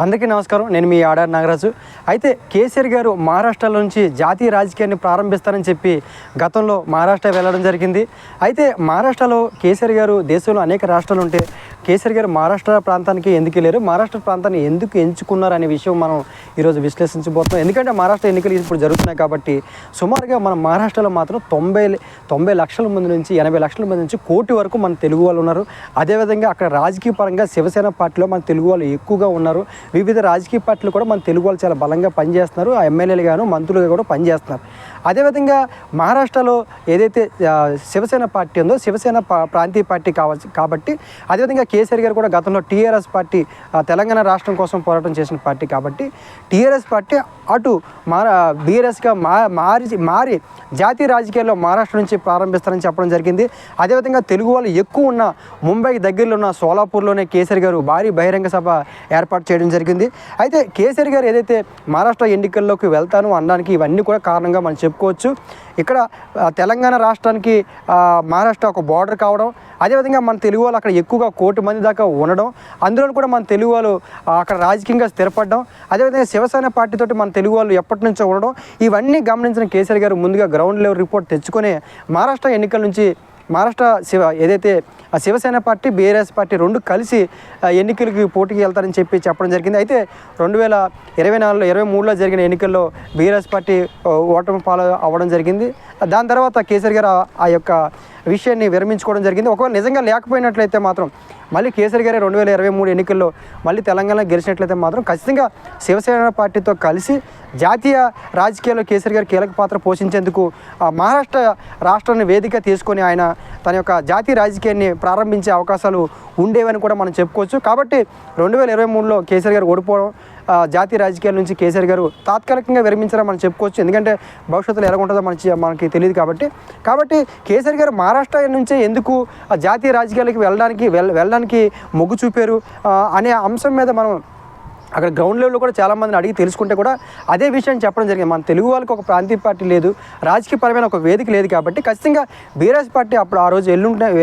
అందరికీ నమస్కారం. నేను మీ ఆడారి నాగరాజు. అయితే కేసీఆర్ గారు మహారాష్ట్రలో నుంచి జాతీయ రాజకీయాన్ని ప్రారంభిస్తారని చెప్పి గతంలో మహారాష్ట్ర వెళ్ళడం జరిగింది. అయితే మహారాష్ట్రలో కేసీఆర్ గారు దేశంలో అనేక రాష్ట్రాలు ఉంటే కేసీఆర్ గారు మహారాష్ట్ర ప్రాంతానికి ఎందుకు వెళ్ళారు, మహారాష్ట్ర ప్రాంతాన్ని ఎందుకు ఎంచుకున్నారు అనే విషయం మనం ఈరోజు విశ్లేషించబోతున్నాం. ఎందుకంటే మహారాష్ట్ర ఎన్నికలు ఇప్పుడు జరుగుతున్నాయి కాబట్టి సుమారుగా మన మహారాష్ట్రలో మాత్రం 90 లక్షల మంది నుంచి 80 లక్షల మంది నుంచి కోటి వరకు మన తెలుగు వాళ్ళు ఉన్నారు. అదేవిధంగా అక్కడ రాజకీయ పరంగా శివసేన పార్టీలో మన తెలుగు వాళ్ళు ఎక్కువగా ఉన్నారు. వివిధ రాజకీయ పార్టీలు కూడా మన తెలుగు వాళ్ళు చాలా బలంగా పనిచేస్తున్నారు. ఆ ఎమ్మెల్యేలు గాను మంత్రులుగా కూడా పనిచేస్తున్నారు. అదేవిధంగా మహారాష్ట్రలో ఏదైతే శివసేన పార్టీ ఉందో శివసేన ప్రాంతీయ పార్టీ కావచ్చు కాబట్టి అదేవిధంగా కేసీఆర్ గారు కూడా గతంలో టీఆర్ఎస్ పార్టీ తెలంగాణ రాష్ట్రం కోసం పోరాటం చేసిన పార్టీ కాబట్టి టీఆర్ఎస్ పార్టీ అటు బీఆర్ఎస్గా మారి జాతీయ రాజకీయాల్లో మహారాష్ట్ర నుంచి ప్రారంభిస్తారని చెప్పడం జరిగింది. అదేవిధంగా తెలుగు వాళ్ళు ఎక్కువ ఉన్న ముంబై దగ్గరలో ఉన్న సోలాపూర్లోనే కేసీఆర్ గారు భారీ బహిరంగ సభ ఏర్పాటు చేయడం జరిగింది. అయితే కేసీఆర్ గారు ఏదైతే మహారాష్ట్ర ఎన్నికల్లోకి వెళ్తాను అనడానికి ఇవన్నీ కూడా కారణంగా మనం చెప్పుకోవచ్చు. ఇక్కడ తెలంగాణ రాష్ట్రానికి మహారాష్ట్ర ఒక బార్డర్ కావడం, అదేవిధంగా మన తెలుగు వాళ్ళు అక్కడ ఎక్కువగా 1 కోటి మంది దాకా ఉండడం, అందులో కూడా మన తెలుగు వాళ్ళు అక్కడ రాజకీయంగా స్థిరపడడం, అదేవిధంగా శివసేన పార్టీతోటి మన తెలుగు వాళ్ళు ఎప్పటి నుంచో ఉండడం, ఇవన్నీ గమనించిన కేసీఆర్ గారు ముందుగా గ్రౌండ్ లెవెల్ రిపోర్ట్ తెచ్చుకొని మహారాష్ట్ర ఎన్నికల నుంచి ఏదైతే శివసేన పార్టీ బీఆర్ఎస్ పార్టీ రెండు కలిసి ఎన్నికలకి పోటీకి వెళ్తారని చెప్పడం జరిగింది. అయితే 2023లో జరిగిన ఎన్నికల్లో బీఆర్ఎస్ పార్టీ ఓటమి పాలు అవ్వడం జరిగింది. దాని తర్వాత కేసీఆర్ గారు ఆ యొక్క విషయాన్ని విరమించుకోవడం జరిగింది. ఒకవేళ నిజంగా లేకపోయినట్లయితే మాత్రం మళ్ళీ కేసీఆర్ గారు 2023 ఎన్నికల్లో మళ్ళీ తెలంగాణలో గెలిచినట్లయితే మాత్రం ఖచ్చితంగా శివసేన పార్టీతో కలిసి జాతీయ రాజకీయాల్లో కేసీఆర్ గారు కీలక పాత్ర పోషించేందుకు మహారాష్ట్ర రాష్ట్రాన్ని వేదిక తీసుకొని ఆయన తన యొక్క జాతీయ రాజకీయాన్ని ప్రారంభించే అవకాశాలు ఉండేవని కూడా మనం చెప్పుకోవచ్చు. కాబట్టి 2023లో కేసీఆర్ గారు ఓడిపోవడం జాతీయ రాజకీయాల నుంచి కేసీఆర్ గారు తాత్కాలికంగా విరమించారని మనం చెప్పుకోవచ్చు. ఎందుకంటే భవిష్యత్తులో ఎలా ఉంటుందో మనకి తెలియదు కాబట్టి కేసీఆర్ గారు మహారాష్ట్ర నుంచే ఎందుకు జాతీయ రాజకీయాలకు వెళ్ళడానికి మొగ్గు చూపారు అనే అంశం మీద మనం అక్కడ గ్రౌండ్ లెవెల్లో కూడా చాలామందిని అడిగి తెలుసుకుంటే కూడా అదే విషయాన్ని చెప్పడం జరిగింది. మన తెలుగు వాళ్ళకి ఒక ప్రాంతీయ పార్టీ లేదు, రాజకీయపరమైన ఒక వేదిక లేదు కాబట్టి ఖచ్చితంగా బీఆర్ఎస్ పార్టీ అప్పుడు ఆ రోజు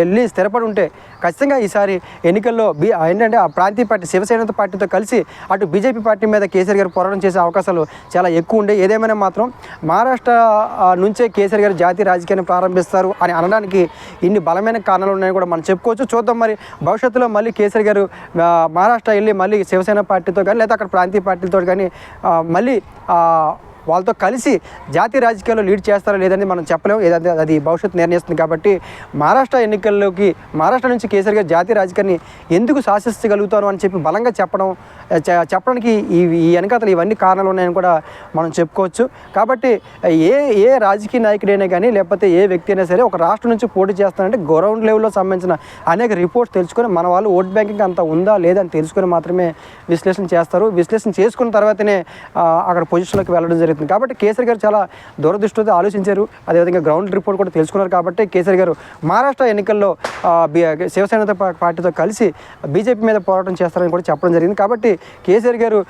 వెళ్ళి స్థిరపడి ఉంటే ఖచ్చితంగా ఈసారి ఎన్నికల్లో ఏంటంటే ఆ ప్రాంతీయ పార్టీ శివసేన పార్టీతో కలిసి అటు బీజేపీ పార్టీ మీద కేసీఆర్ గారు పోరాటం చేసే అవకాశాలు చాలా ఎక్కువ ఉండే. ఏదేమైనా మాత్రం మహారాష్ట్ర నుంచే కేసీఆర్ గారు జాతీయ రాజకీయాన్ని ప్రారంభిస్తారు అని అనడానికి ఇన్ని బలమైన కారణాలు ఉన్నాయని కూడా మనం చెప్పుకోవచ్చు. చూద్దాం మరి భవిష్యత్తులో మళ్ళీ కేసీఆర్ గారు మహారాష్ట్ర వెళ్ళి మళ్ళీ శివసేన పార్టీతో కానీ లేదా అక్కడ ప్రాంతీయ పార్టీలతో కానీ మళ్ళీ వాళ్ళతో కలిసి జాతీయ రాజకీయాల్లో లీడ్ చేస్తారో లేదని మనం చెప్పలేము. ఏదంటే అది భవిష్యత్తు నిర్ణయిస్తుంది. కాబట్టి మహారాష్ట్ర ఎన్నికల్లోకి మహారాష్ట్ర నుంచి కేసీఆర్ గారు జాతీయ రాజకీయాన్ని ఎందుకు శాసిస్తగలుగుతాను అని చెప్పి బలంగా చెప్పడానికి ఈ వెనకాతలు ఇవన్నీ కారణాలు ఉన్నాయని కూడా మనం చెప్పుకోవచ్చు. కాబట్టి ఏ రాజకీయ నాయకుడైనా కానీ లేకపోతే ఏ వ్యక్తి అయినా సరే ఒక రాష్ట్రం నుంచి పోటీ చేస్తానంటే గ్రౌండ్ లెవెల్లో సంబంధించిన అనేక రిపోర్ట్స్ తెలుసుకొని మన వాళ్ళు ఓట్ బ్యాంకింగ్ అంత ఉందా లేదని తెలుసుకొని మాత్రమే విశ్లేషణ చేస్తారు. విశ్లేషణ చేసుకున్న తర్వాతనే అక్కడ పొజిషన్లోకి వెళ్ళడం జరుగుతుంది. కాబట్టి కేసీఆర్ గారు చాలా దూరదృష్టితో ఆలోచించారు. అదేవిధంగా గ్రౌండ్ రిపోర్ట్ కూడా తెలుసుకున్నారు. కాబట్టి కేసీఆర్ గారు మహారాష్ట్ర ఎన్నికల్లో శివసేన పార్టీతో కలిసి బీజేపీ మీద పోరాటం చేస్తారని కూడా చెప్పడం జరిగింది. కాబట్టి కేసీఆర్ గారు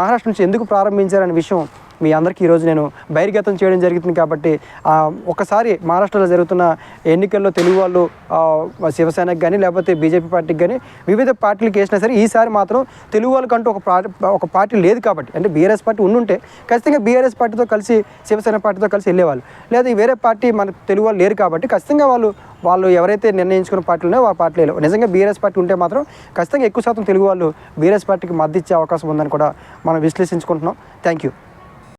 మహారాష్ట్ర నుంచి ఎందుకు ప్రారంభించారనే విషయం మీ అందరికీ ఈరోజు నేను బహిర్గతం చేయడం జరుగుతుంది. కాబట్టి ఒకసారి మహారాష్ట్రలో జరుగుతున్న ఎన్నికల్లో తెలుగు వాళ్ళు శివసేనకు కానీ లేకపోతే బీజేపీ పార్టీకి కానీ వివిధ పార్టీలకు వేసినా సరే ఈసారి మాత్రం తెలుగు వాళ్ళకంటూ ఒక పార్టీ లేదు. కాబట్టి అంటే బీఆర్ఎస్ పార్టీ ఉండుంటే ఖచ్చితంగా బీఆర్ఎస్ పార్టీతో కలిసి శివసేన పార్టీతో కలిసి వెళ్ళేవాళ్ళు. లేదా వేరే పార్టీ మన తెలుగు వాళ్ళు లేరు కాబట్టి ఖచ్చితంగా వాళ్ళు ఎవరైతే నిర్ణయించుకున్న పార్టీలు ఉన్నాయో ఆ పార్టీలో నిజంగా బీఆర్ఎస్ పార్టీ ఉంటే మాత్రం ఖచ్చితంగా ఎక్కువ శాతం తెలుగు వాళ్ళు బీఆర్ఎస్ పార్టీకి మద్దతు ఇచ్చే అవకాశం ఉందని కూడా మనం విశ్లేషించుకుంటున్నాం. Thank you.